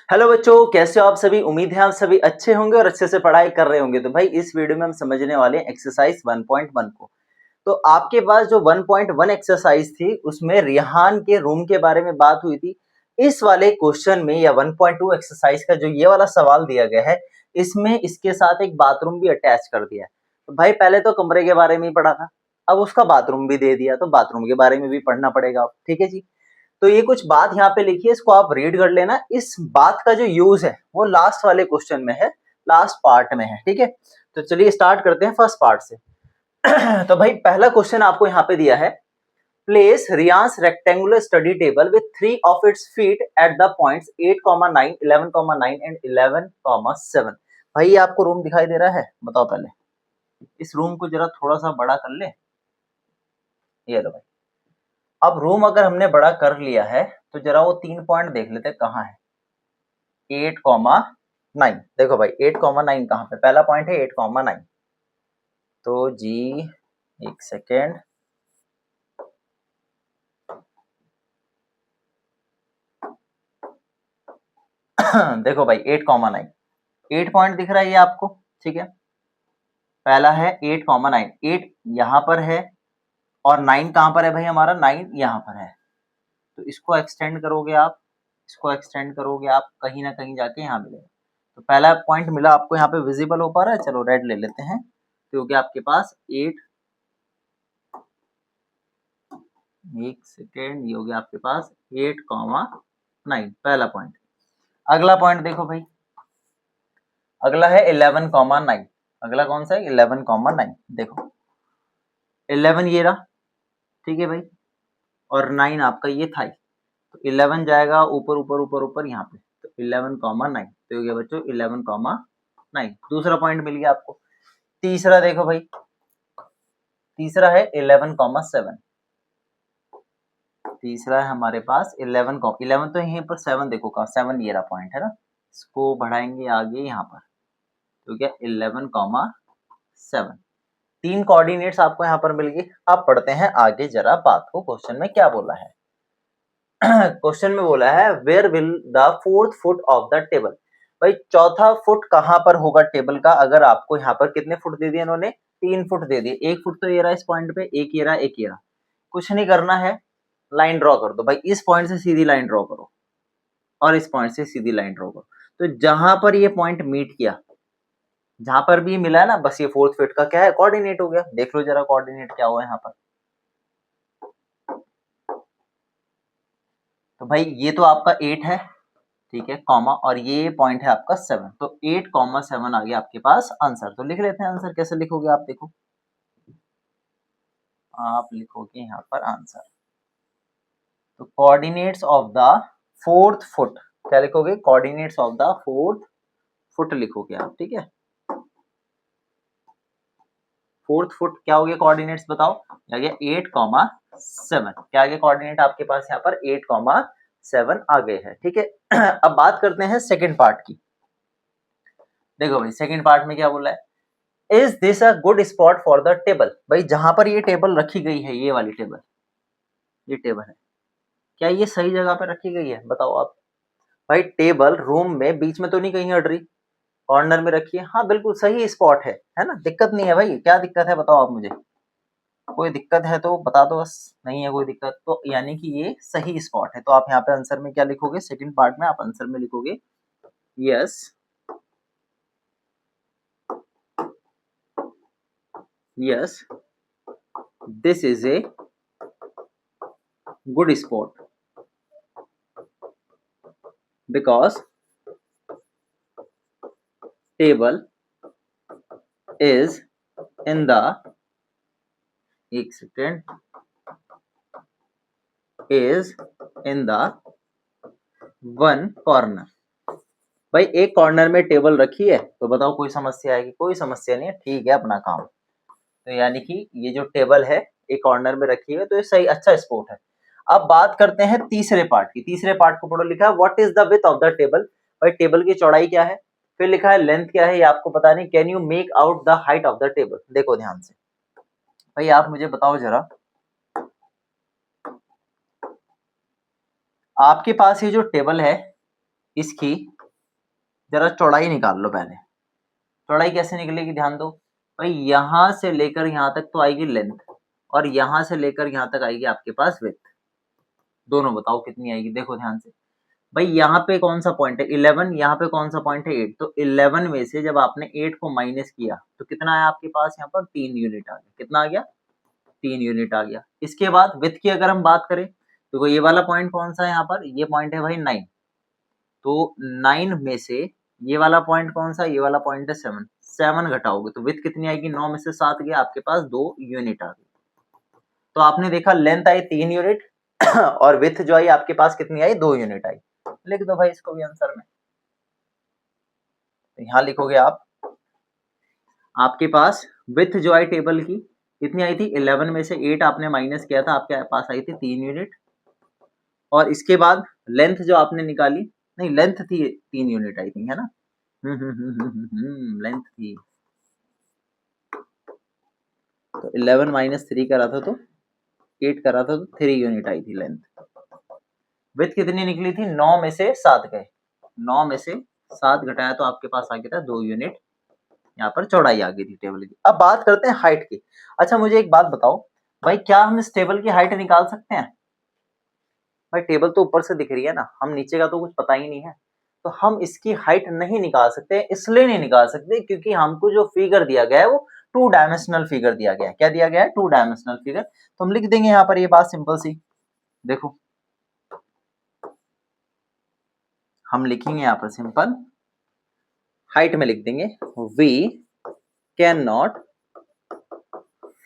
Hello बच्चों, कैसे हो आप सभी। उम्मीद है आप सभी अच्छे होंगे और अच्छे से पढ़ाई कर रहे होंगे। तो भाई इस वीडियो में हम समझने वाले हैं एक्सरसाइज 1.1 को। तो आपके पास जो 1.1 एक्सरसाइज थी उसमें रिहान के रूम के बारे में बात हुई थी। इस वाले क्वेश्चन में या 1.2 एक्सरसाइज का जो ये वाला सवाल दिया गया है, इसमें इसके साथ एक बाथरूम भी अटैच कर दिया है। तो भाई पहले तो कमरे के बारे में ही पढ़ा था, अब उसका बाथरूम भी दे दिया, तो बाथरूम के बारे में भी पढ़ना पड़ेगा। ठीक है जी। तो ये कुछ बात यहाँ पे लिखी है, इसको आप रीड कर लेना। इस बात का जो यूज है वो लास्ट वाले क्वेश्चन में है, लास्ट पार्ट में है। ठीक है, तो चलिए स्टार्ट करते हैं फर्स्ट पार्ट से। तो भाई पहला क्वेश्चन आपको यहाँ पे दिया है, place Ryan's rectangular study table with 3 of its feet at the points 8,9, 11,9 and 11,7। भाई ये आपको रूम दिखाई दे रहा है? बताओ पहले इस रूम को जरा थोड़ा सा बड़ा कर ले। ये लो भाई, अब रूम अगर हमने बड़ा कर लिया है तो जरा वो 3 पॉइंट देख लेते हैं कहाँ है। 8,9, देखो भाई 8,9 कहाँ पे? पहला पॉइंट है 8,9। तो जी एक सेकेंड, देखो भाई 8,9, 8 पॉइंट दिख रहा है ये आपको। ठीक है, पहला है 8,9, 8 यहाँ पर है और 9 कहाँ पर है भाई? हमारा 9 यहाँ पर है। तो इसको एक्सटेंड करोगे आप, इसको एक्सटेंड करोगे आप, कहीं ना कहीं जाके यहाँ मिलेगा। तो पहला पॉइंट मिला आपको, यहाँ पे विजिबल हो पा रहा है? चलो रेड ले लेते हैं, क्योंकि आपके पास 8, एक सेकेंड, ये हो गया आपके पास 8,9, पहला पॉइंट। अगला पॉइंट देखो भाई, अगला है 11,9। अगला कौन सा है? 11,9। देखो 11 ये रहा, ठीक है भाई, और 9 आपका ये था। तो 11 जाएगा ऊपर ऊपर ऊपर ऊपर यहाँ पे, तो 11,9, तो हो गया बच्चों 11,9। दूसरा पॉइंट मिल गया आपको। तीसरा देखो भाई, तीसरा है 11,7। तीसरा है हमारे पास 11 तो यहीं पर 7, देखो कहा 7 ये रहा पॉइंट है ना। इसको बढ़ाएंगे आगे यहाँ पर, तो क्या 11,7। 3 कोऑर्डिनेट्स आपको यहाँ पर मिल गए। अब पढ़ते हैं आगे जरा बात को, क्वेश्चन में क्या बोला है। क्वेश्चन में बोला है where will the 4th foot of the table. भाई चौथा फुट कहां पर होगा टेबल का? अगर आपको यहाँ पर कितने फुट दे दिए इन्होंने? 3 फुट दे दिए। 1 फुट तो ये रहा इस पॉइंट पे, एक ये रहा, एक ये रहा। कुछ नहीं करना है, लाइन ड्रॉ कर दो भाई। इस पॉइंट से सीधी लाइन ड्रॉ करो और इस पॉइंट से सीधी लाइन ड्रॉ करो। तो जहां पर ये पॉइंट मीट किया, जहां पर भी मिला है ना, बस ये 4th फीट का क्या है? कोऑर्डिनेट हो गया। देख लो जरा कोऑर्डिनेट क्या हुआ यहाँ पर। तो भाई ये तो आपका 8 है, ठीक है, कॉमा, और ये पॉइंट है आपका 7। तो 8,7 आ गया आपके पास आंसर। तो लिख लेते हैं आंसर। कैसे लिखोगे आप? देखो आप लिखोगे यहाँ पर आंसर, तो coordinates of the 4th foot, क्या लिखोगे? Coordinates of the 4th foot लिखोगे आप। ठीक है, 4th फुट क्या हो गया कोऑर्डिनेट्स? बताओ। आ गया 8,7। क्या आ गया कोऑर्डिनेट आपके पास यहाँ पर? 8,7 आ गए हैं। ठीक है, अब बात करते हैं सेकंड पार्ट की। देखो भाई सेकंड पार्ट में क्या बोला है, is this a good spot for the table. भाई जहां पर ये टेबल रखी गई है, ये वाली टेबल, ये टेबल है, क्या ये सही जगह पे रखी गई है? बताओ आप। भाई टेबल रूम में बीच में तो नहीं कहीं अड़ रही, कॉर्नर में रखी है। हाँ बिल्कुल सही स्पॉट है ना, दिक्कत नहीं है भाई। क्या दिक्कत है बताओ आप मुझे, कोई दिक्कत है तो बता दो बस। नहीं है कोई दिक्कत तो यानी कि ये सही स्पॉट है। तो आप यहाँ पे आंसर में क्या लिखोगे? सेकंड पार्ट में आप आंसर में लिखोगे yes, yes this is a good spot because table is in the, एक second, is in the one corner। भाई एक कॉर्नर में टेबल रखी है, तो बताओ कोई समस्या आएगी? कोई समस्या नहीं है, ठीक है अपना काम। तो यानी कि ये जो टेबल है एक कॉर्नर में रखी है, तो ये सही अच्छा स्पॉट है। अब बात करते हैं तीसरे पार्ट की। तीसरे पार्ट को पढ़ो, लिखा है what is the width of the table. भाई टेबल की चौड़ाई क्या है? फिर लिखा है लेंथ क्या है, ये आपको पता नहीं। Can you make out the height of the table. देखो ध्यान से भाई, आप मुझे बताओ जरा, आपके पास ये जो टेबल है इसकी जरा चौड़ाई निकाल लो पहले। चौड़ाई कैसे निकलेगी ध्यान दो भाई, यहां से लेकर यहां तक तो आएगी लेंथ, और यहां से लेकर यहां तक आएगी आपके पास विड्थ। दोनों बताओ कितनी आएगी, देखो ध्यान से भाई, यहाँ पे कौन सा पॉइंट है 11, यहाँ पे कौन सा पॉइंट है 8, तो 11 में से जब आपने 8 को माइनस किया तो कितना आया आपके पास, यहाँ पर 3 यूनिट आ गया। कितना आ गया, 3 यूनिट आ गया। इसके बाद विड्थ की अगर हम बात करें तो ये वाला पॉइंट कौन सा है, यहाँ पर ये पॉइंट है भाई 9, तो 9 में से ये वाला पॉइंट कौन सा, ये वाला पॉइंट है 7, 7 घटाओगे तो विड्थ कितनी आएगी, 9 में से 7 गया, आपके पास 2 यूनिट आ गई। तो आपने देखा लेंथ आई 3 यूनिट और विड्थ जो आई आपके पास कितनी आई, 2 यूनिट आई। लिख दो भाई इसको भी आंसर में, तो यहां लिखोगे आप, आपके पास विड्थ जो आई टेबल की कितनी आई थी, 11 में से 8 आपने माइनस किया था, आपके पास आई थी 3 यूनिट, और इसके बाद लेंथ जो आपने निकाली, नहीं लेंथ थी 3 यूनिट आई थी, है ना, लेंथ थी, तो 11 माइनस 3 करा था तो 8 करा था तो 3 यूनिट आई थी लेंथ। विड्थ कितनी निकली थी, 9 में से 7 गए, 9 में से 7 घटाया तो आपके पास आ गया था 2 यूनिट, यहाँ पर चौड़ाई आ गई थी टेबल की। अब बात करते हैं हाइट की। अच्छा मुझे एक बात बताओ भाई, क्या हम इस टेबल की हाइट निकाल सकते हैं? भाई टेबल तो ऊपर से दिख रही है ना, हम नीचे का तो कुछ पता ही नहीं है, तो हम इसकी हाइट नहीं निकाल सकते। इसलिए नहीं निकाल सकते क्योंकि हमको जो फिगर दिया गया है वो 2 डायमेंशनल फिगर दिया गया है। क्या दिया गया है, 2 डायमेंशनल फिगर। तो हम लिख देंगे यहाँ पर ये बात सिंपल सी, देखो हम लिखेंगे यहाँ पर सिंपल, हाइट में लिख देंगे, we can not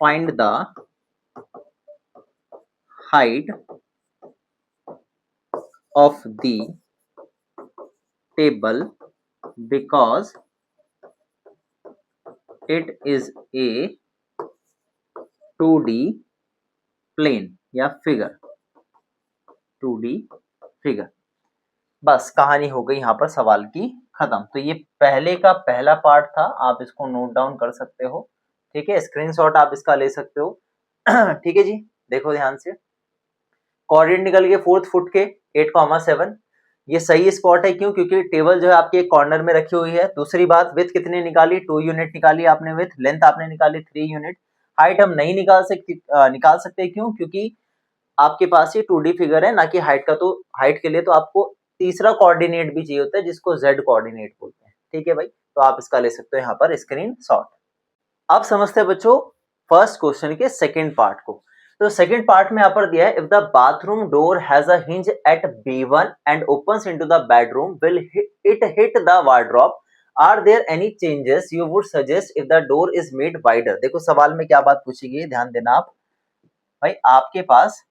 find the height of the table because it is a 2D plane या फिगर, 2D फिगर। बस कहानी हो गई यहाँ पर सवाल की खत्म। तो ये पहले का पहला पार्ट था, आप इसको नोट डाउन कर सकते हो, ठीक है, स्क्रीनशॉट आप इसका ले सकते हो। ठीक है जी, देखो ध्यान से, कोऑर्डिनेट निकल गए 4th फुट के 8,7, ये सही स्पॉट है, क्यों, क्योंकि टेबल जो है आपके एक कॉर्नर में रखी हुई है। दूसरी बात, विड्थ कितनी निकाली, 2 यूनिट निकाली आपने विड्थ, लेंथ आपने निकाली 3 यूनिट। हाइट हम नहीं निकाल सकते क्यों, क्योंकि आपके पास ये 2D फिगर है ना कि हाइट का, तो हाइट के लिए तो आपको तीसरा कोऑर्डिनेट भी चाहिए होता है जिसको Z कोऑर्डिनेट बोलते हैं। ठीक है भाई, तो आप इसका ले सकते हो यहाँ पर स्क्रीनशॉट। अब समझते हैं बच्चों फर्स्ट क्वेश्चन के सेकंड पार्ट को। तो सेकंड पार्ट में यहाँ पर दिया है, if the bathroom door has a hinge at B1 and opens into the bedroom, will it hit the wardrobe, are there any changes you would suggest if the door is made wider. देखो सवाल में क्या बात पूछी गई है, ध्यान देना आप भाई, आपके पास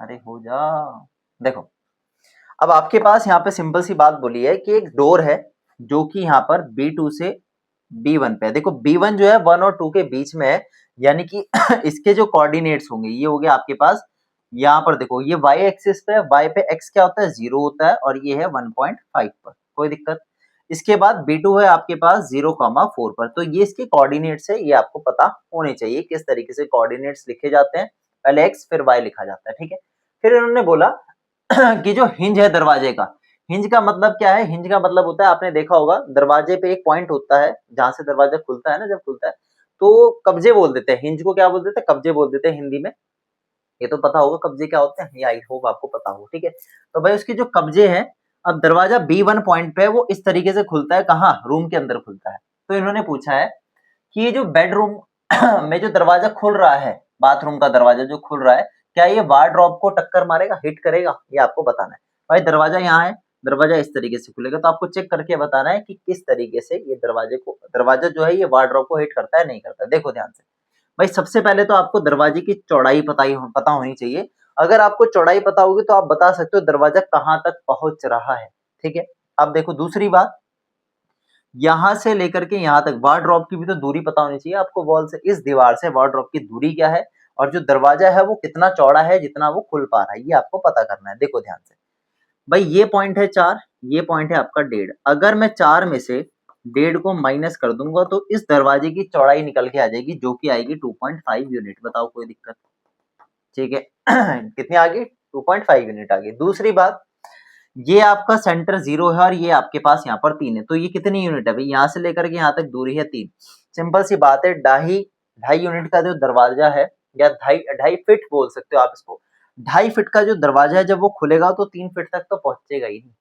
अरे हो जा, देखो अब आपके पास यहाँ पे सिंपल सी बात बोली है कि एक डोर है जो कि यहाँ पर B2 से B1 पे है। देखो B1 जो है 1 और 2 के बीच में है, यानी कि इसके जो कोऑर्डिनेट्स होंगे ये हो गया आपके पास, यहाँ पर देखो ये y एक्सिस पे है, y पे x क्या होता है 0 होता है, और ये है 1.5 पर, कोई दिक्कत। इसके बाद B2 है आपके पास 0,4 पर, तो ये इसके कोऑर्डिनेट्स है, ये आपको पता होने चाहिए किस तरीके से कोऑर्डिनेट्स लिखे जाते हैं, पहले x फिर y लिखा जाता है, ठीक है। फिर इन्होंने बोला कि जो हिंज है दरवाजे का, हिंज का मतलब क्या है, हिंज का मतलब होता है, आपने देखा होगा दरवाजे पे एक पॉइंट होता है जहां से दरवाजा खुलता है ना, जब खुलता है तो कब्जे बोल देते हैं, हिंज को क्या बोल देते हैं, कब्जे बोल देते हैं हिंदी में। ये तो पता होगा कब्जे क्या होते हैं, ये आई होप आपको पता हो, ठीक है। तो भाई उसके जो कब्जे हैं, अब दरवाजा B1 पॉइंट पे है, वो इस तरीके से खुलता है, कहाँ, रूम के अंदर खुलता है। तो इन्होंने पूछा है कि ये जो बेडरूम में जो दरवाजा खुल रहा है, बाथरूम का दरवाजा जो खुल रहा है, क्या ये वार्डरोब को टक्कर मारेगा, हिट करेगा, ये आपको बताना है। भाई दरवाजा यहाँ है, दरवाजा इस तरीके से खुलेगा, तो आपको चेक करके बताना है कि किस तरीके से ये दरवाजा जो है ये वार्डरोब को हिट करता है नहीं करता है। देखो ध्यान से भाई, सबसे पहले तो आपको दरवाजे की चौड़ाई पता होनी चाहिए। अगर आपको चौड़ाई पता होगी तो आप बता सकते हो दरवाजा कहाँ तक पहुंच रहा है, ठीक है। अब देखो दूसरी बात, यहां से लेकर के यहां तक वार्डरोब की भी तो दूरी पता होनी चाहिए आपको, वॉल से, इस दीवार से वार्डरोब की दूरी क्या है, और जो दरवाजा है वो कितना चौड़ा है जितना वो खुल पा रहा है, ये आपको पता करना है। देखो ध्यान से भाई, ये पॉइंट है 4, ये पॉइंट है आपका 1.5, अगर मैं 4 में से 1.5 को माइनस कर दूंगा तो इस दरवाजे की चौड़ाई निकल के आ जाएगी, जो कि आएगी 2.5 यूनिट। बताओ कोई दिक्कत? ठीक है। कितनी आ गई? 2.5 यूनिट आ गई। दूसरी बात, ये आपका सेंटर 0 है और ये आपके पास यहाँ पर 3 है, तो ये कितनी यूनिट है भाई? यहाँ से लेकर के यहाँ तक दूरी है 3। सिंपल सी बात है, ढाई ढाई यूनिट का जो दरवाजा है, या ढाई ढाई फीट बोल सकते हो आप इसको, 2.5 फीट का जो दरवाजा है जब वो खुलेगा तो 3 फीट तक तो पहुंचेगा ही नहीं,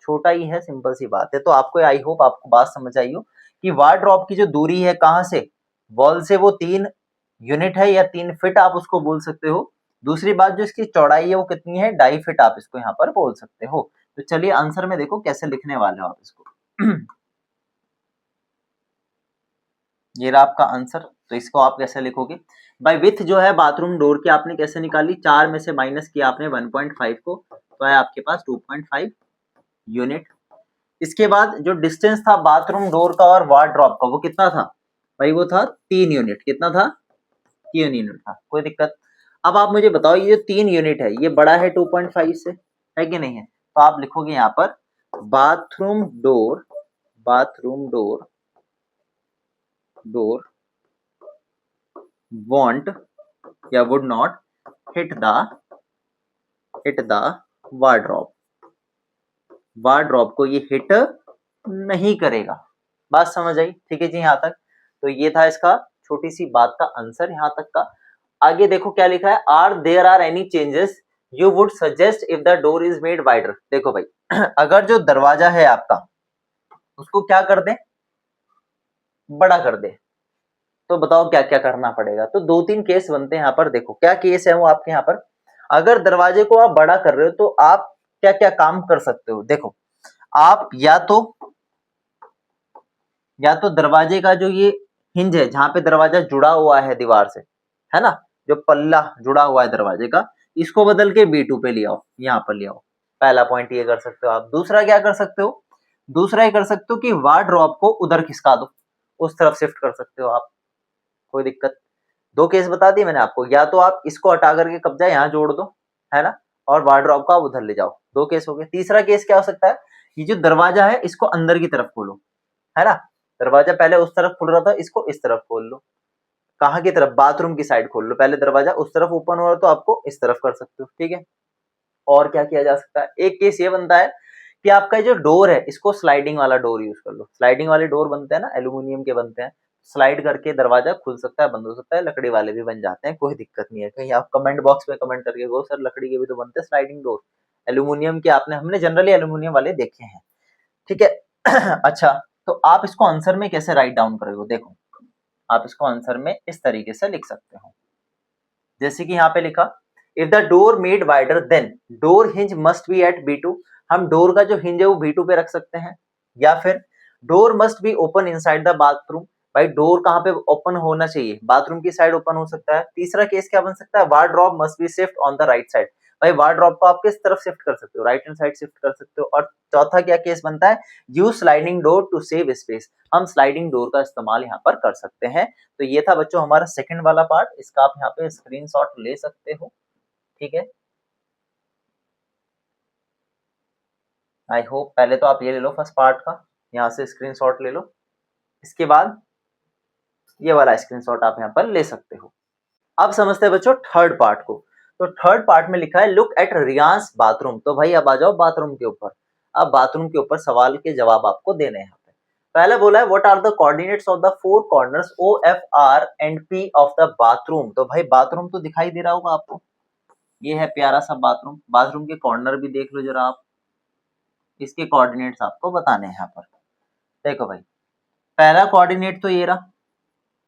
छोटा ही है। सिंपल सी बात है। तो आपको, आई होप आपको बात समझ आई हो कि वार्डरोब की जो दूरी है कहाँ से, वॉल से, वो 3 यूनिट है या 3 फीट आप उसको बोल सकते हो। दूसरी बात, जो इसकी चौड़ाई है वो कितनी है? 2.5 फीट आप इसको यहाँ पर बोल सकते हो। तो चलिए आंसर में देखो कैसे लिखने वाले हो आप इसको। ये रहा आपका आंसर। तो इसको आप कैसे लिखोगे? बाय विथ जो है बाथरूम डोर की आपने कैसे निकाली? 4 में से माइनस किया आपने 1.5 को, तो है आपके पास 2.5 यूनिट। इसके बाद जो डिस्टेंस था बाथरूम डोर का और वार्डरोब का, वो कितना था भाई? वो था 3 यूनिट। कितना था? 3 यूनिट था। कोई दिक्कत? अब आप मुझे बताओ, ये जो 3 यूनिट है ये बड़ा है 2.5 से, है कि नहीं है? तो आप लिखोगे यहाँ पर bathroom door, bathroom door, door won't या would not hit the wardrobe, wardrobe को ये हिट नहीं करेगा। बात समझ आई? ठीक है जी यहाँ तक। तो ये था इसका छोटी सी बात का आंसर यहाँ तक का। आगे देखो क्या लिखा है, are there are any changes you would suggest if the door is made wider. देखो भाई, अगर जो दरवाजा है आपका उसको क्या कर दे? बड़ा कर दे, तो बताओ क्या क्या करना पड़ेगा? तो 2-3 केस बनते हैं यहाँ पर। देखो क्या केस है वो आपके यहाँ पर। अगर दरवाजे को आप बड़ा कर रहे हो तो आप क्या क्या काम कर सकते हो? देखो, आप या तो दरवाजे का जो ये हिंज है, जहां पे दरवाजा जुड़ा हुआ है दीवार से, है ना, जो पल्ला जुड़ा हुआ है दरवाजे का, इसको बदल के B2 पे ले आओ, यहाँ पर ले आओ। पहला पॉइंट ये कर सकते हो आप। दूसरा क्या कर सकते हो? दूसरा ये कर सकते हो कि वार्डरोब को उधर खिसका दो, उस तरफ शिफ्ट कर सकते हो आप। कोई दिक्कत? 2 केस बता दिए मैंने आपको। या तो आप इसको हटा करके कब्जा यहाँ जोड़ दो, है ना, और वार्डरोब को आप उधर ले जाओ। 2 केस हो गए। तीसरा केस क्या हो सकता है? ये जो दरवाजा है इसको अंदर की तरफ खोलो, है ना, दरवाजा पहले उस तरफ खुल रहा था, इसको इस तरफ खोल लो। कहाँ की तरफ? बाथरूम की साइड खोल लो। पहले दरवाजा उस तरफ ओपन हो रहा तो आपको इस तरफ कर सकते हो। ठीक है। और क्या किया जा सकता है? एक केस ये बनता है कि आपका जो डोर है इसको स्लाइडिंग वाला डोर यूज कर लो। स्लाइडिंग वाले डोर बनते हैं ना, एल्यूमिनियम के बनते हैं। स्लाइड करके दरवाजा खुल सकता है, बंद हो सकता है। लकड़ी वाले भी बन जाते हैं, कोई दिक्कत नहीं है। कहीं आप कमेंट बॉक्स में कमेंट करके कहो सर लकड़ी के भी तो बनते हैं स्लाइडिंग डोर, एल्यूमिनियम के आपने, हमने जनरली एल्यूमिनियम वाले देखे हैं। ठीक है। अच्छा, तो आप इसको आंसर में कैसे राइट डाउन करोगे? देखो, आप इसको आंसर में इस तरीके से लिख सकते हो, जैसे कि यहाँ पे लिखा, if the door made wider then door hinge must be at B2। हम डोर का जो हिंज है वो B2 पे रख सकते हैं। या फिर door must be open inside the bathroom. भाई डोर कहाँ पे ओपन होना चाहिए? बाथरूम की साइड ओपन हो सकता है। तीसरा केस क्या बन सकता है? Wardrobe must be shift on the right side. भाई वार्डरोब को आप किस तरफ शिफ्ट कर सकते हो? राइट हैंड साइड शिफ्ट कर सकते हो। और चौथा क्या केस बनता है? Use sliding door to save space. हम स्लाइडिंग डोर का इस्तेमाल यहाँ पर कर सकते हैं। तो ये था बच्चों हमारा सेकंड वाला पार्ट। इसका आप यहाँ पे स्क्रीनशॉट ले सकते हो। ठीक है। आई होप, पहले तो आप ये ले लो फर्स्ट पार्ट का, यहाँ से स्क्रीनशॉट ले लो। इसके बाद ये वाला स्क्रीनशॉट आप यहाँ पर ले सकते हो। अब समझते हैं बच्चों थर्ड पार्ट को। तो थर्ड पार्ट में लिखा है लुक एट रियांस बाथरूम। तो भाई अब आ जाओ बाथरूम के ऊपर। अब बाथरूम के ऊपर सवाल के जवाब आपको देने हैं। पहले बोला है what are the coordinates of the 4 corners OFR and P of the bathroom. तो भाई बाथरूम तो दिखाई दे रहा होगा आपको, ये है प्यारा सा बाथरूम। बाथरूम के कॉर्नर भी देख लो जरा आप, इसके कोऑर्डिनेट्स आपको बताने हैं यहाँ पर। देखो भाई, पहला कोऑर्डिनेट तो ये रहा,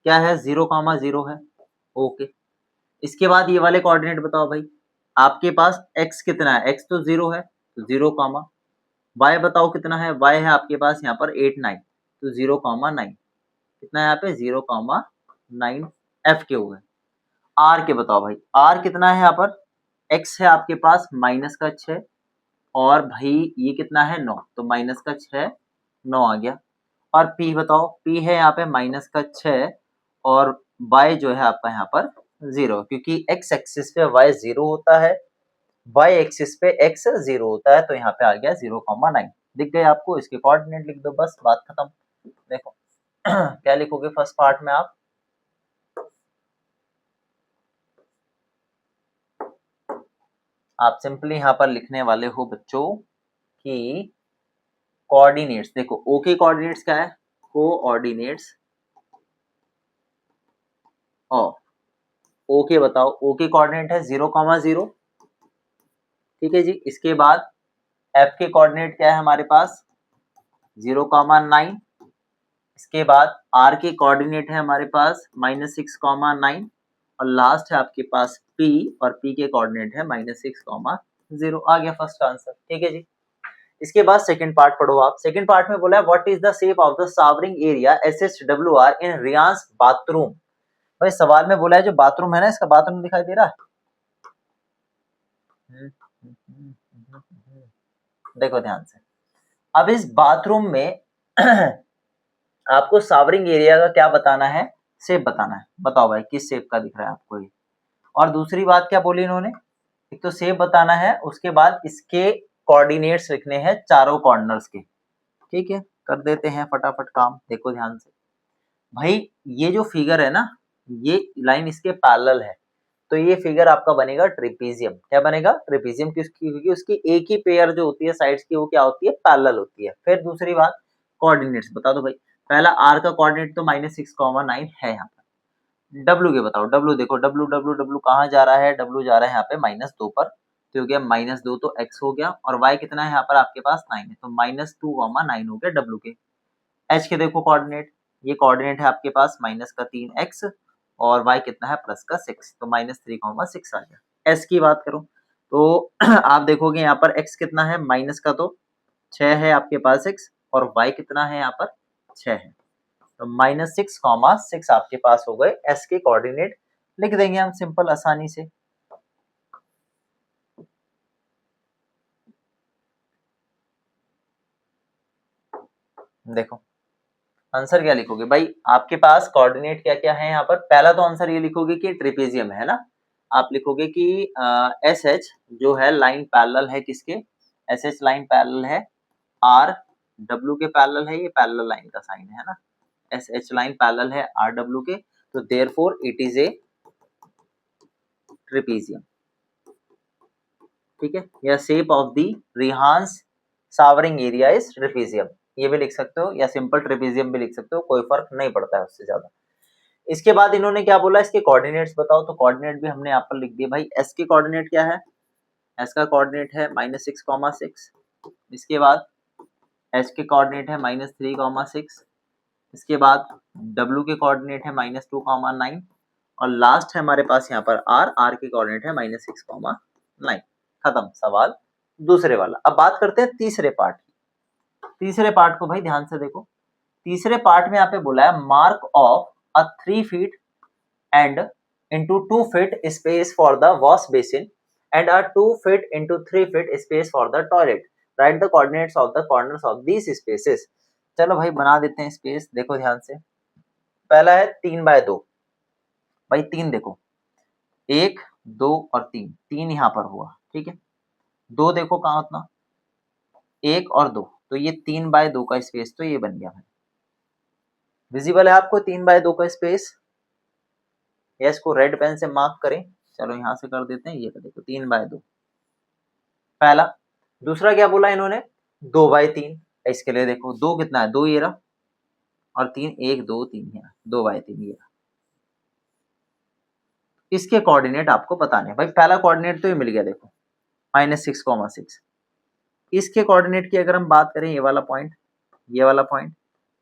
क्या है? 0,0 है। ओके। इसके बाद ये वाले कोऑर्डिनेट बताओ भाई, आपके पास x कितना है? x तो 0 है, तो 0, y बताओ कितना है? y है आपके पास यहाँ पर 8, 9, तो 0,9। कितना है यहाँ पे? 0,9 f के हुए। r के बताओ भाई, r कितना है यहाँ पर? x है आपके पास -6, और भाई ये कितना है? 9, तो -6, 9 आ गया। और p बताओ, p है यहाँ पे -6, और y जो है आपका यहाँ पर 0, क्योंकि x एक्सिस पे y 0 होता है, y एक्सिस पे x 0 होता है, तो यहाँ पे आ गया 0,9। दिख गए आपको? इसके कोऑर्डिनेट लिख दो, बस बात खत्म। देखो क्या लिखोगे फर्स्ट पार्ट में आप सिंपली यहाँ पर लिखने वाले हो बच्चों कि कोऑर्डिनेट्स, देखो ओ के कोऑर्डिनेट्स क्या है, कोऑर्डिनेट्स ऑफ ओ के, बताओ ओ के कोऑर्डिनेट है 0,0, ठीक है जी। इसके बाद एफ के कोऑर्डिनेट क्या है हमारे पास 0,9। इसके बाद आर के कोऑर्डिनेट है हमारे पास -6,9 और लास्ट है आपके पास पी, और पी के कोऑर्डिनेट है -6,0। आ गया फर्स्ट आंसर, ठीक है जी। इसके बाद सेकंड पार्ट पढ़ो आप। सेकंड पार्ट में बोला है what is the shape of the showering area SHWR in Ryan's bathroom. भाई सवाल में बोला है जो बाथरूम है ना, इसका बाथरूम दिखाई दे रहा है, देखो ध्यान से। अब इस बाथरूम में आपको शावरिंग एरिया का क्या बताना है, शेप बताना है। बताओ भाई किस शेप का दिख रहा है आपको ये। और दूसरी बात क्या बोली इन्होंने, एक तो शेप बताना है, उसके बाद इसके कोऑर्डिनेट्स लिखने हैं चारों कॉर्नर्स के, ठीक है। कर देते हैं फटाफट काम, देखो ध्यान से। भाई ये जो फिगर है ना, ये लाइन इसके पैरेलल है, तो ये फिगर आपका बनेगा ट्रेपीजियम। क्या बनेगा, ट्रेपीजियम, क्योंकि उसकी एक ही पेयर जो होती है साइड्स की, वो क्या होती है, पैरेलल होती है। फिर दूसरी बात, कोऑर्डिनेट्स बता दो भाई। पहला आर का कोऑर्डिनेट तो -6,9 है यहाँ पर। डब्ल्यू के बताओ, डब्ल्यू देखो, डब्ल्यू डब्ल्यू डब्ल्यू कहाँ जा रहा है, डब्ल्यू जा रहा है यहाँ पे -2 पर, तो हो गया -2 तो x हो गया, और y कितना है यहाँ पर आपके पास 9 है, तो -2,9 हो गया डब्ल्यू के। h के देखो कोऑर्डिनेट, ये कोऑर्डिनेट है आपके पास -3x और y कितना है +6, तो -3,6 आ गया। s की बात करो तो आप देखोगे यहाँ पर x कितना है, माइनस का तो 6 है आपके पास x, और y कितना है यहाँ पर 6 है, तो -6,6 आपके पास हो गए। s के कोऑर्डिनेट लिख देंगे हम सिंपल आसानी से। देखो आंसर क्या लिखोगे भाई, आपके पास कोऑर्डिनेट क्या क्या है यहाँ पर। पहला तो आंसर ये लिखोगे कि ट्रेपेजियम है ना, आप लिखोगे कि एस एच जो है लाइन पैरेलल है किसके, एस एच लाइन पैरेलल है आर डब्ल्यू के पैरेलल है, ये पैरेलल लाइन का साइन है ना, एस एच लाइन पैरेलल है आर डब्ल्यू के, तो therefore it is a trapezium, ठीक है। या shape of the Ryan's showering area is trapezium, ये भी लिख सकते हो या सिंपल ट्रेपेजियम भी लिख सकते हो, कोई फर्क नहीं पड़ता है उससे ज्यादा। इसके बाद इन्होंने क्या बोला, इसके कोऑर्डिनेट्स बताओ, तो कोऑर्डिनेट भी हमने यहाँ पर लिख दिए भाई। एस के कोऑर्डिनेट क्या है, एस का कोऑर्डिनेट है -6,6। इसके बाद एच के कोऑर्डिनेट है -3,6। इसके बाद डब्ल्यू के कोऑर्डिनेट है -2,9 और लास्ट है हमारे पास यहाँ पर आर, आर के कोऑर्डिनेट है -6,9। खत्म सवाल दूसरे वाला। अब बात करते हैं तीसरे पार्ट की। तीसरे पार्ट को भाई ध्यान से देखो। तीसरे पार्ट में यहाँ पे बोला है mark of a 3 feet and into 2 feet space for the wash basin and a 2 feet into 3 feet space for the toilet. Write the coordinates of the corners of these spaces. चलो भाई बना देते हैं स्पेस, देखो ध्यान से। पहला है 3/2, भाई 3 देखो, 1 2 और 3, 3 यहाँ पर हुआ, ठीक है। 2 देखो कहाँ उतना, 1 और 2, तो ये 3/2 का स्पेस तो ये बन गया भाई। विजिबल है आपको 3/2 का स्पेस, या इसको रेड पेन से मार्क करें, चलो यहाँ से कर देते हैं, ये देखो 3/2 पहला। दूसरा क्या बोला इन्होंने 2/3, इसके लिए देखो 2 कितना है, 2 ये रहा, और 3 1 2 3 है, 2/3 ये रहा। इसके कोऑर्डिनेट आपको बताने हैं भाई। पहला कोऑर्डिनेट तो ये मिल गया देखो -6,6। इसके कोऑर्डिनेट की अगर हम बात करें, ये वाला पॉइंट, ये वाला पॉइंट,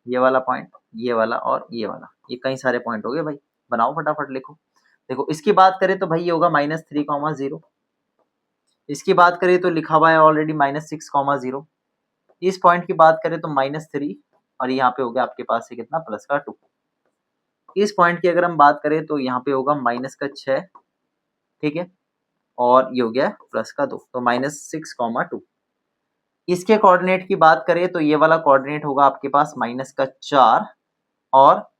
ये वाला पॉइंट, ये वाला और ये वाला, ये कई सारे पॉइंट हो गए भाई। बनाओ फटाफट लिखो। देखो इसकी बात करें तो भाई ये होगा -3,0। इसकी बात करें तो लिखा हुआ है ऑलरेडी -6,0। इस पॉइंट की बात करें तो -3, और यहाँ पे हो गया आपके पास से कितना +2। इस पॉइंट की अगर हम बात करें तो यहाँ पे होगा -6, ठीक है, और ये हो गया +2, तो -6,2। इसके कोऑर्डिनेट की बात करें तो ये वाला कोऑर्डिनेट होगा आपके पास -4, और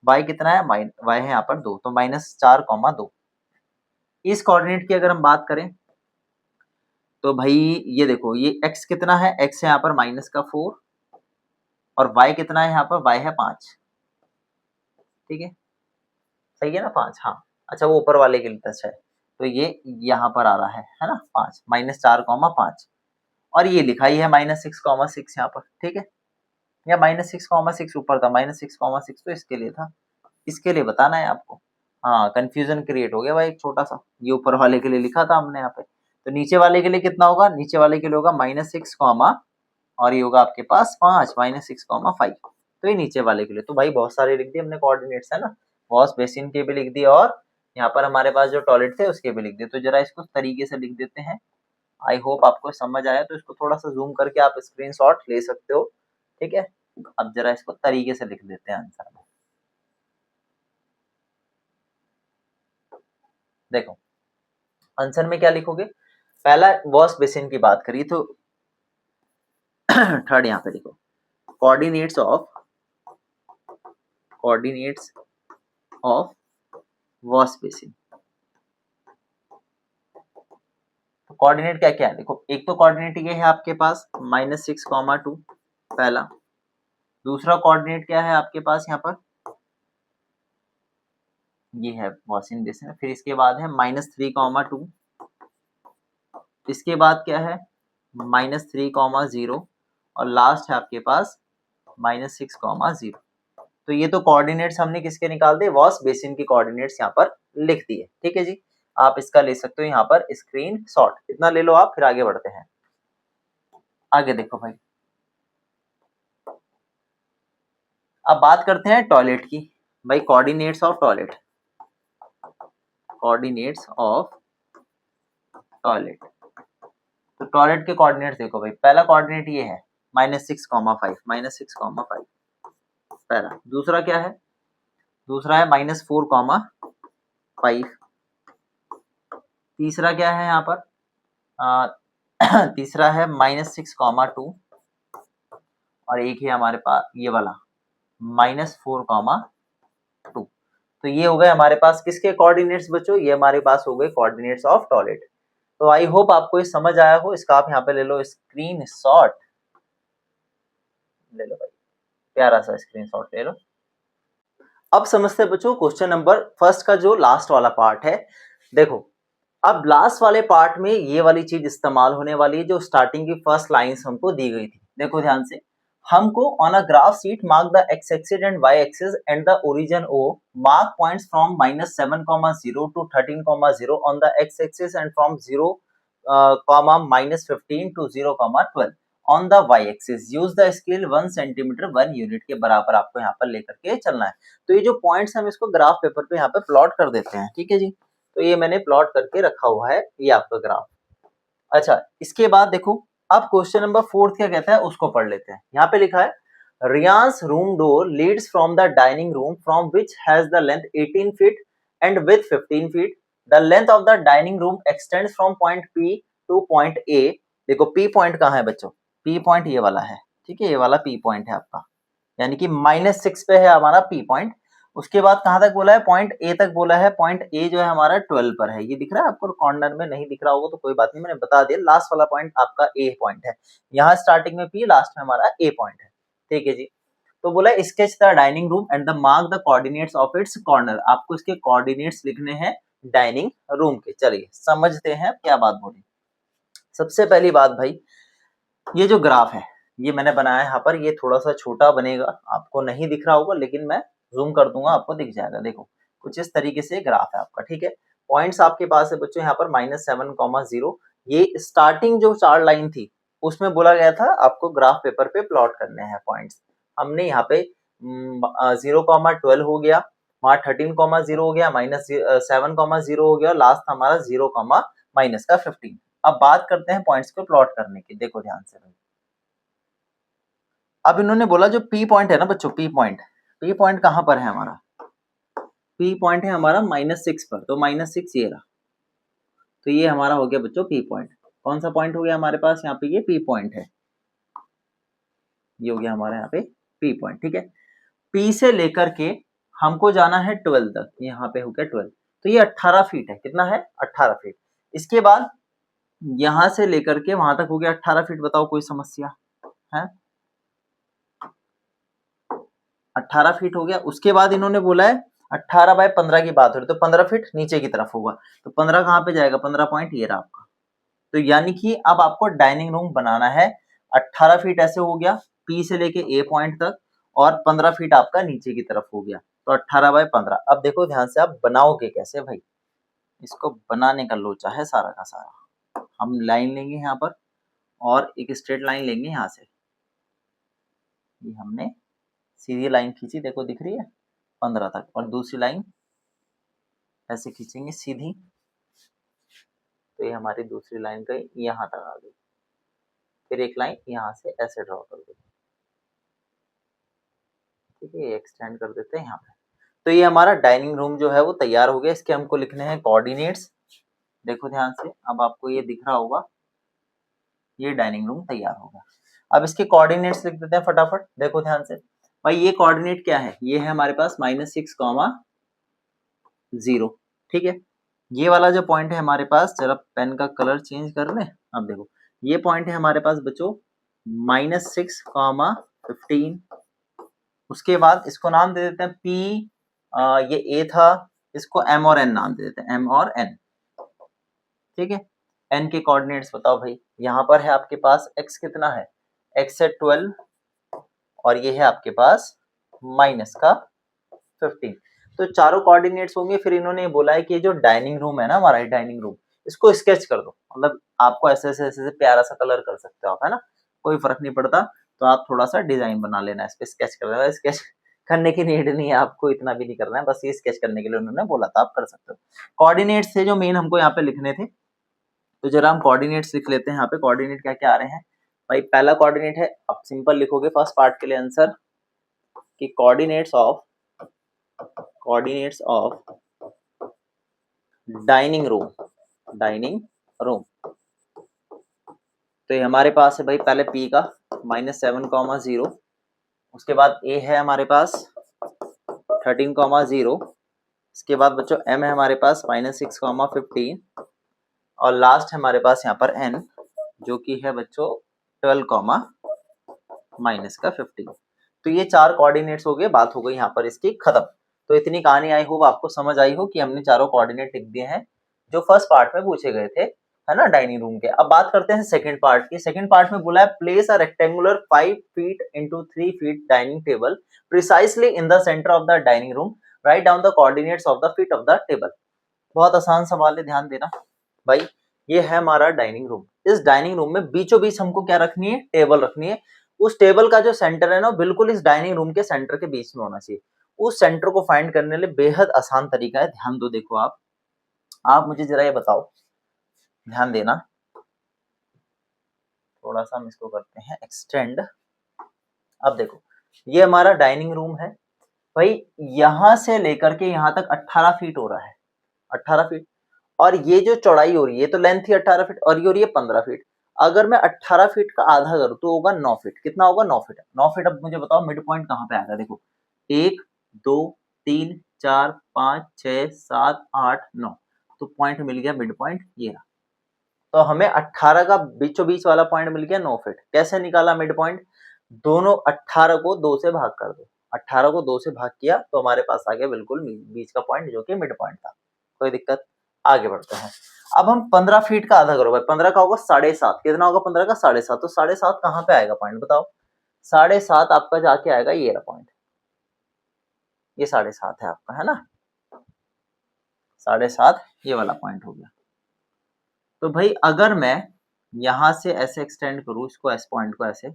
y कितना है, y है यहाँ पर 2, तो -4,2। इस कोऑर्डिनेट की अगर हम बात करें तो भाई ये देखो, ये x कितना है, x है यहाँ पर -4, और y कितना है यहाँ पर, y है 5, ठीक है, सही है ना 5, हाँ, अच्छा वो ऊपर वाले के लिए टच है, तो ये यहाँ पर आ रहा है ना 5, -4,5, और ये लिखा ही है -6,6 यहाँ पर, ठीक है, या -6,6 ऊपर था, -6,6 तो इसके लिए था, इसके लिए बताना है आपको। हाँ, कंफ्यूजन क्रिएट हो गया भाई एक छोटा सा, ये ऊपर वाले के लिए लिखा था हमने यहाँ पे, तो नीचे वाले के लिए कितना होगा, नीचे वाले के लिए होगा -6, और ये होगा आपके पास 5, -6,5, तो ये नीचे वाले के लिए, तो भाई बहुत सारे लिख दिए हमने कोऑर्डिनेट्स, है ना, वॉश बेसिन के भी लिख दिए, और यहाँ पर हमारे पास जो टॉयलेट थे उसके भी लिख दिए, तो जरा इसको तरीके से लिख देते हैं। आई होप आपको समझ आया, तो इसको थोड़ा सा जूम करके आप स्क्रीनशॉट ले सकते हो, ठीक है। अब जरा इसको तरीके से लिख देते हैं आंसर में। देखो आंसर में क्या लिखोगे, पहला वॉश बेसिन की बात करी तो थर्ड यहाँ पे लिखो, कोऑर्डिनेट्स ऑफ वॉश बेसिन। तो कोऑर्डिनेट क्या क्या है, देखो एक तो कोऑर्डिनेट ये है आपके पास -6,2 पहला, दूसरा कोऑर्डिनेट क्या है आपके पास यहाँ पर, ये है वॉशिंग बेसिन, फिर इसके बाद है -3,2, इसके बाद क्या है -3,0, और लास्ट है आपके पास -6,0। तो ये तो कोऑर्डिनेट्स हमने किसके निकाल दिए, वॉश बेसिन के कोऑर्डिनेट्स यहाँ पर लिख दिए, ठीक है जी। आप इसका ले सकते हो यहाँ पर स्क्रीनशॉट, इतना ले लो आप, फिर आगे बढ़ते हैं। आगे देखो भाई, अब बात करते हैं टॉयलेट की, भाई कोऑर्डिनेट्स ऑफ टॉयलेट, तो टॉयलेट के कोऑर्डिनेट्स देखो भाई, पहला कोऑर्डिनेट ये है -6,5, पहला, दूसरा क्या है, दूसरा है -4,5, तीसरा क्या है यहाँ पर तीसरा है -6,2, और एक है हमारे पास ये वाला -4,2। तो ये हो गए हमारे पास किसके कोऑर्डिनेट्स बच्चों, ये हमारे पास हो गए कोऑर्डिनेट्स ऑफ टॉयलेट। तो आई होप आपको ये समझ आया हो, इसका आप यहाँ पे ले लो स्क्रीनशॉट, ले लो भाई, प्यारा सा स्क्रीनशॉट ले लो। अब समझते हैं बच्चों क्वेश्चन नंबर फर्स्ट का जो लास्ट वाला पार्ट है। देखो अब लास्ट वाले पार्ट में ये वाली चीज इस्तेमाल होने वाली है, जो स्टार्टिंग की फर्स्ट लाइंस हमको दी गई थी। देखो ध्यान से, हमको on a graph sheet mark the x axis and y axis and the origin O, mark points from -7,0 to 13,0 on the x axis and from 0, -15 to 0,12 on the y axis, use the scale 1 centimetre 1 unit के बराबर आपको यहाँ पर लेकर के चलना है। तो ये जो पॉइंट्स हम इसको ग्राफ पेपर पे यहाँ पे प्लॉट कर देते हैं, ठीक है जी। तो ये मैंने प्लॉट करके रखा हुआ है, ये आपका ग्राफ। अच्छा, इसके बाद देखो अब क्वेश्चन नंबर 4 क्या कहता है उसको पढ़ लेते हैं। यहाँ पे लिखा है रियांस room door leads from the dining room from which has the length 18 feet and width 15 feet. The length of the dining room extends from point P to point A। देखो P पॉइंट कहाँ है बच्चों, P point ये वाला है, ठीक है, ये वाला P पॉइंट है आपका, यानी कि -6 पे है हमारा P पॉइंट। उसके बाद कहां तक बोला है, पॉइंट ए तक बोला है, पॉइंट ए जो है हमारा 12 पर है, ये दिख रहा है आपको, कॉर्नर में नहीं दिख रहा होगा तो कोई बात नहीं, मैंने बता दिया, लास्ट वाला पॉइंट आपका ए पॉइंट है, यहाँ स्टार्टिंग में पी, लास्ट में हमारा ए पॉइंट है, ठीक है जी। तो बोला sketch the dining room and the mark the coordinates of its corner, आपको इसके कोऑर्डिनेट्स लिखने हैं डाइनिंग रूम के। चलिए समझते हैं क्या बात बोली। सबसे पहली बात भाई, ये जो ग्राफ है ये मैंने बनाया यहाँ पर, ये थोड़ा सा छोटा बनेगा, आपको नहीं दिख रहा होगा, लेकिन मैं जूम कर दूंगा आपको दिख जाएगा। देखो कुछ इस तरीके से ग्राफ है आपका, ठीक है। पॉइंट्स आपके पास है बच्चों यहाँ पर -7,0, ये स्टार्टिंग जो 4 लाइन थी उसमें बोला गया था आपको ग्राफ पेपर पे प्लॉट करने हैं पॉइंट्स। हमने यहाँ पे 0,12 हो गया, वहाँ 13,0 हो गया, -7,0 हो गया, और लास्ट हमारा 0, -15। अब बात करते हैं पॉइंट्स को प्लॉट करने की। देखो ध्यान से भाई, अब इन्होंने बोला जो P पॉइंट है ना बच्चों, P पॉइंट कहाँ पर है हमारा, P पॉइंट है हमारा -6 पर, तो -6 ये रहा, तो ये हमारा हो गया बच्चों P पॉइंट। कौन सा पॉइंट हो गया हमारे पास यहाँ पे, ये P पॉइंट है, ये हो गया हमारे यहाँ पे P पॉइंट, ठीक है। P से लेकर के हमको जाना है 12 तक, यहाँ पे हो गया 12, तो ये 18 फीट है, कितना है 18 फीट। इसके बाद यहाँ से लेकर के वहां तक हो गया 18 फीट, बताओ कोई समस्या है, 18 फीट हो गया। उसके बाद इन्होंने बोला है 18 बाय 15 की बात हो रही, तो 15 फीट नीचे की तरफ होगा, तो 15 कहाँ पे जाएगा, 15 पॉइंट ये रहा आपका। तो यानी कि अब आपको डाइनिंग रूम बनाना है, 18 फीट ऐसे हो गया पी से लेके ए पॉइंट तक, और 15 फीट आपका नीचे की तरफ हो गया, तो 18 बाय 15। अब देखो ध्यान से, आप बनाओगे कैसे भाई, इसको बनाने का लोचा है सारा का सारा। हम लाइन लेंगे यहाँ पर और एक स्ट्रेट लाइन लेंगे यहाँ से, ये हमने सीधी लाइन खींची, देखो दिख रही है 15 तक, और दूसरी लाइन ऐसे खींचेंगे सीधी, तो ये हमारी दूसरी लाइन गई यहाँ तक आ गई, फिर एक लाइन यहाँ से ऐसे ड्रॉ कर दो, ठीक है, ये एक्सटेंड कर देते हैं यहाँ पे। तो ये हमारा डाइनिंग रूम जो है वो तैयार हो गया। इसके हमको लिखने हैं कोऑर्डिनेट्स, देखो ध्यान से, अब आपको ये दिख रहा होगा, ये डाइनिंग रूम तैयार होगा। अब इसके कोऑर्डिनेट्स लिख देते हैं फटाफट, देखो ध्यान से भाई, ये कोऑर्डिनेट क्या है, ये है हमारे पास -6,0, ठीक है। ये वाला जो पॉइंट है हमारे पास, जरा पेन का कलर चेंज कर लें, अब देखो ये पॉइंट है हमारे पास बच्चों -6,15। उसके बाद इसको नाम दे देते हैं P, ये A था, इसको M और N नाम दे देते हैं, M और N, ठीक है। N के कोऑर्डिनेट्स बताओ भाई, यहाँ पर है आपके पास x कितना है, x है 12, और ये है आपके पास -15। तो चारों कोऑर्डिनेट्स होंगे। फिर इन्होंने बोला है कि ये जो डाइनिंग रूम है ना हमारा, डाइनिंग रूम, इसको स्केच कर दो, मतलब आपको ऐसे ऐसे ऐसे प्यारा सा कलर कर सकते हो आप, है ना, कोई फर्क नहीं पड़ता। तो आप थोड़ा सा डिजाइन बना लेना, इस पे स्केच कर लेना, स्केच करने की नीड नहीं है आपको, इतना भी नहीं करना है, बस ये स्केच करने के लिए उन्होंने बोला था, आप कर सकते हो। कोऑर्डिनेट्स थे जो मेन हमको यहाँ पे लिखने थे, तो जरा हम कोऑर्डिनेट्स लिख लेते हैं। यहाँ पे कोऑर्डिनेट क्या क्या आ रहे हैं भाई, पहला कोऑर्डिनेट है, आप सिंपल लिखोगे फर्स्ट पार्ट के लिए आंसर, कि कोऑर्डिनेट्स ऑफ डाइनिंग रूम। तो ये हमारे पास है भाई, पहले P का -7,0, उसके बाद A है हमारे पास 13,0, इसके बाद बच्चों M है हमारे पास -6,15, और लास्ट है हमारे पास यहाँ पर N, जो कि है बच्चों 12, -15। तो ये चार कोऑर्डिनेट्स हो गए, बात हो गई यहाँ पर इसकी खत्म। तो इतनी कहानी आई होप आपको समझ आई हो कि हमने चारों कोऑर्डिनेट लिख दिए हैं जो फर्स्ट पार्ट में पूछे गए थे, है ना, डाइनिंग रूम के। अब बात करते हैं सेकंड पार्ट की। सेकंड पार्ट में बोला है place a rectangular 5 feet into 3 feet dining table precisely in the centre of the dining room, write down the coordinates of the feet of the table. बहुत आसान सवाल है, ध्यान देना भाई। ये है हमारा डाइनिंग रूम, इस डाइनिंग रूम में बीचों बीच हमको क्या रखनी है, टेबल रखनी है। उस टेबल का जो सेंटर है ना, बिल्कुल इस डाइनिंग रूम के सेंटर के बीच में होना चाहिए। उस सेंटर को फाइंड करने के लिए बेहद आसान तरीका है, ध्यान दो, देखो आप मुझे जरा ये बताओ, ध्यान देना, थोड़ा सा हम इसको करते हैं एक्सटेंड। अब देखो ये हमारा डाइनिंग रूम है भाई, यहां से लेकर के यहां तक 18 फीट हो रहा है, 18 फीट, और ये जो चौड़ाई हो रही है, ये तो लेंथ थी 18 फीट, और ये हो रही है 15 फीट। अगर मैं 18 फीट का आधा करूं तो होगा 9 फीट, कितना होगा, 9 फीट। 9 फीट। अब मुझे बताओ मिड पॉइंट कहां पे आएगा, देखो 1 2 3 4 5 6 7 8 9, तो पॉइंट मिल गया मिड पॉइंट, ये रहा। तो हमें 18 का बीचों बीच वाला पॉइंट मिल गया 9 फीट। कैसे निकाला मिड पॉइंट, दोनों 18 को 2 से भाग कर दो, 18 को 2 से भाग किया तो हमारे पास आ गया बिल्कुल बीच का पॉइंट, जो कि मिड पॉइंट था। कोई दिक्कत, आगे बढ़ते हैं। अब हम 15 फीट का आधा करो भाई, 15 का होगा 7.5, कितना होगा 15 का 7.5, तो 7.5 कहाँ पे आएगा पॉइंट, बताओ। 7.5 आपका जाके आएगा ये रहा पॉइंट, ये 7.5 है आपका, है ना, 7.5 ये वाला पॉइंट हो गया। तो भाई अगर मैं यहां से ऐसे एक्सटेंड करूं इसको, इस पॉइंट को ऐसे,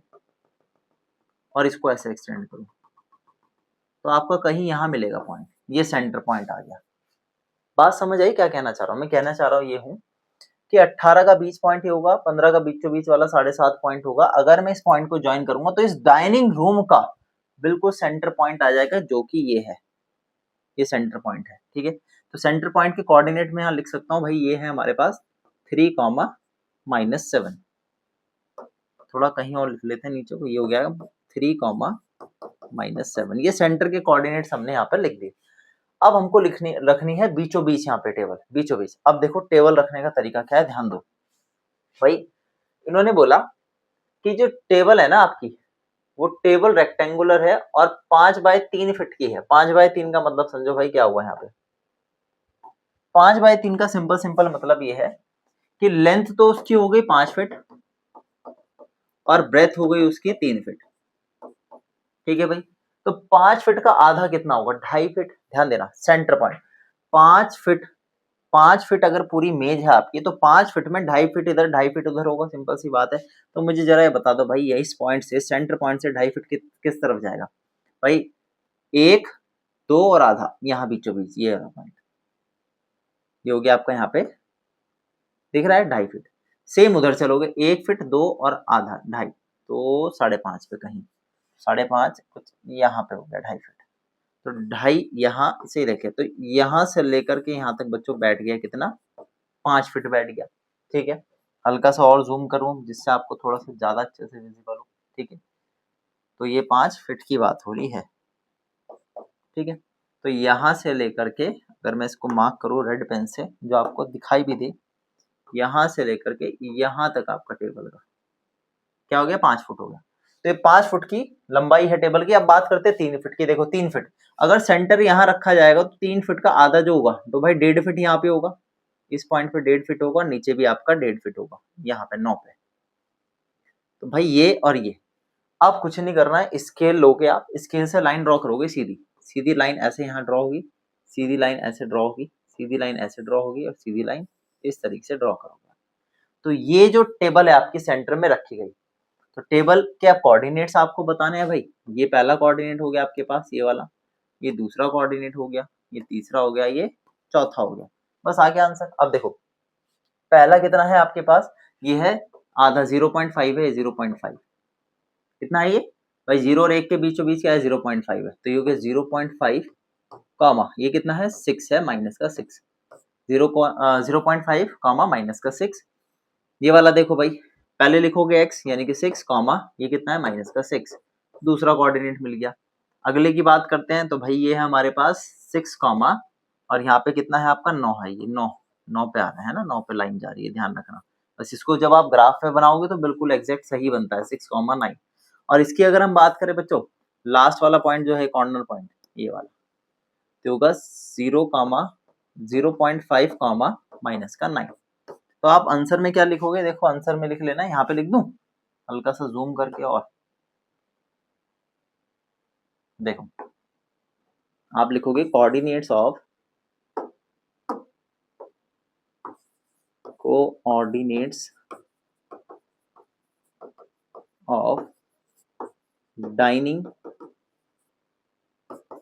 और इसको ऐसे एक्सटेंड करूं, तो आपका कहीं यहां मिलेगा पॉइंट, ये सेंटर पॉइंट आ गया। बात समझ आई क्या कहना चाह रहा हूं मैं, कहना चाह रहा हूं ये हूं कि 18 का बीच पॉइंट ही होगा, 15 का बीचों बीच वाला 7.5 पॉइंट होगा। अगर मैं इस पॉइंट को ज्वाइन करूंगा तो इस डाइनिंग रूम का बिल्कुल सेंटर पॉइंट आ जाएगा, जो कि ये है, ये सेंटर पॉइंट है, ठीक है। तो सेंटर पॉइंट के कोऑर्डिनेट में यहां लिख सकता हूं भाई, ये है हमारे पास 3, थोड़ा कहीं और लिख लेते हैं नीचे को, ये हो गया 3, -7, ये सेंटर के कोऑर्डिनेट्स हमने यहाँ पर लिख दिए। अब हमको रखनी है बीचों बीच यहाँ पे टेबल, बीचों बीच। अब देखो टेबल रखने का तरीका क्या है, ध्यान दो भाई। इन्होंने बोला कि जो टेबल है ना आपकी, वो टेबल रेक्टेंगुलर है और 5x3 फीट की है। 5x3 का मतलब समझो भाई क्या हुआ यहाँ पे। 5x3 का सिंपल मतलब ये है कि लेंथ तो उसकी हो गई 5 फीट और ब्रेथ हो गई उसकी 3 फीट। ठीक है भाई, तो 5 फीट का आधा कितना होगा, 2.5 फीट। ध्यान देना सेंटर पॉइंट 5 फीट। 5 फीट अगर पूरी मेज है आपकी तो 5 फीट में 2.5 फीट इधर 2.5 फीट उधर होगा, सिंपल सी बात है। तो मुझे जरा ये बता दो भाई, इस पॉइंट से सेंटर पॉइंट से 2.5 फीट किस तरफ जाएगा भाई, 1 2 और आधा यहाँ बीचों बीच ये वाला पॉइंट, ये हो गया आपका यहाँ पे दिख रहा है 2.5 फीट। सेम उधर चलोगे 1 फीट 2 और आधा 2.5 तो 5.5 पे कहीं 5.5 कुछ यहाँ पे हो गया 2.5 फीट। तो 2.5 यहाँ से देखे तो यहाँ से लेकर के यहाँ तक बच्चों बैठ गया कितना, 5 फीट बैठ गया। ठीक है, हल्का सा और जूम करूँ जिससे आपको थोड़ा सा ज्यादा अच्छे से विजिबल हो। ठीक है, तो ये 5 फीट की बात हो रही है। ठीक है, तो यहाँ से लेकर के अगर मैं इसको मार्क करूँ रेड पेन से जो आपको दिखाई भी दे, यहाँ से लेकर के यहाँ तक आपका टेबल का क्या हो गया, 5 फुट हो गया। तो ये 5 फुट की लंबाई है टेबल की। अब बात करते हैं 3 फीट की। देखो 3 फीट अगर सेंटर यहाँ रखा जाएगा तो 3 फीट का आधा जो होगा तो भाई 1.5 फीट यहाँ पे होगा, इस पॉइंट पे 1.5 फीट होगा, नीचे भी आपका 1.5 फीट होगा यहाँ पे 9 पे। तो भाई ये और ये अब कुछ नहीं करना है, स्केल लोगे आप, स्केल से लाइन ड्रॉ करोगे सीधी सीधी लाइन ऐसे यहाँ ड्रॉ होगी, सीधी लाइन ऐसे ड्रॉ होगी, सीधी लाइन ऐसे ड्रॉ होगी और सीधी लाइन इस तरीके से ड्रॉ करोगे। तो ये जो टेबल है आपकी सेंटर में रखी गई, तो टेबल के आप कोऑर्डिनेट्स आपको बताने हैं भाई। ये पहला कोऑर्डिनेट हो गया आपके पास ये वाला, ये दूसरा कोऑर्डिनेट हो गया, ये तीसरा हो गया, ये चौथा हो गया। बस आ गया आंसर। अब देखो पहला कितना है आपके पास, ये है आधा 0.5 है, 0.5 कितना है ये भाई, 0 और 1 के बीचों बीच क्या है 0.5 है, तो ये हो गया 0.5 कॉमा ये कितना है 6 है माइनस का 6, 0.5 कॉमा माइनस का 6। ये वाला देखो भाई पहले लिखोगे x यानी कि 6 कॉमा ये कितना है माइनस का 6, दूसरा कोऑर्डिनेट मिल गया। अगले की बात करते हैं तो भाई ये है हमारे पास 6 कॉमा और यहाँ पे कितना है आपका 9 है, ये 9 पे आ रहा है ना, 9 पे लाइन जा रही है, ध्यान रखना। बस इसको जब आप ग्राफ में बनाओगे तो बिल्कुल एग्जैक्ट सही बनता है 6 कॉमा 9। और इसकी अगर हम बात करें बच्चों लास्ट वाला पॉइंट जो है कॉर्नर पॉइंट ये वाला तो होगा 0.5 कॉमा माइनस का 9। तो आप आंसर में क्या लिखोगे, देखो आंसर में लिख लेना, यहाँ पे लिख दूं हल्का सा जूम करके, और देखो आप लिखोगे कोऑर्डिनेट्स ऑफ डाइनिंग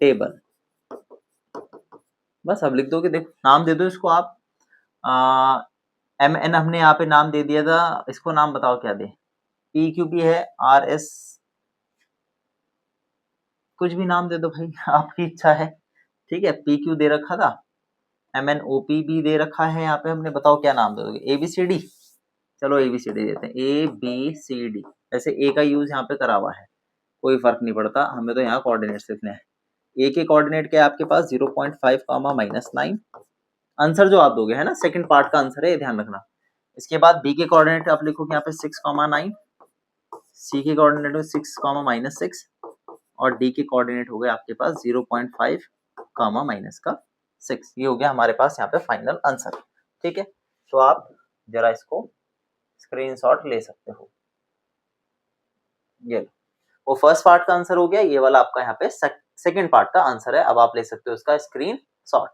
टेबल। बस अब लिख दोगे, देखो नाम दे दो इसको आप, MN हमने यहाँ पे नाम दे दिया था, इसको नाम बताओ क्या दे, PQP है, RS कुछ भी नाम दे दो भाई आपकी इच्छा है। ठीक है, PQ दे रखा था, MNOP भी दे रखा है यहाँ पे हमने, बताओ क्या नाम दे दोगे, ABCD, चलो ABCD देते हैं, ABCD। वैसे A का यूज यहाँ पे करा हुआ है, कोई फर्क नहीं पड़ता, हमें तो यहाँ कोऑर्डिनेट्स लिखने हैं। A के कोऑर्डिनेट क्या है आपके पास 0.5 कॉमा माइनस 9, आंसर जो आप दोगे है ना सेकंड पार्ट का आंसर है, ध्यान रखना। इसके बाद B के कोऑर्डिनेट आप लिखोगे यहाँ पे 6 कॉमा 9, C के कोऑर्डिनेट में 6 कॉमा माइनस 6 और D के कोऑर्डिनेट हो गए आपके पास 0.5 कॉमा माइनस का 6। ये हो गया हमारे पास यहाँ पे फाइनल आंसर। ठीक है, तो आप जरा इसको स्क्रीनशॉट ले सकते हो। ये वो फर्स्ट पार्ट का आंसर हो गया, ये वाला आपका यहाँ पे सेकंड पार्ट का आंसर है, अब आप ले सकते हो इसका स्क्रीनशॉट।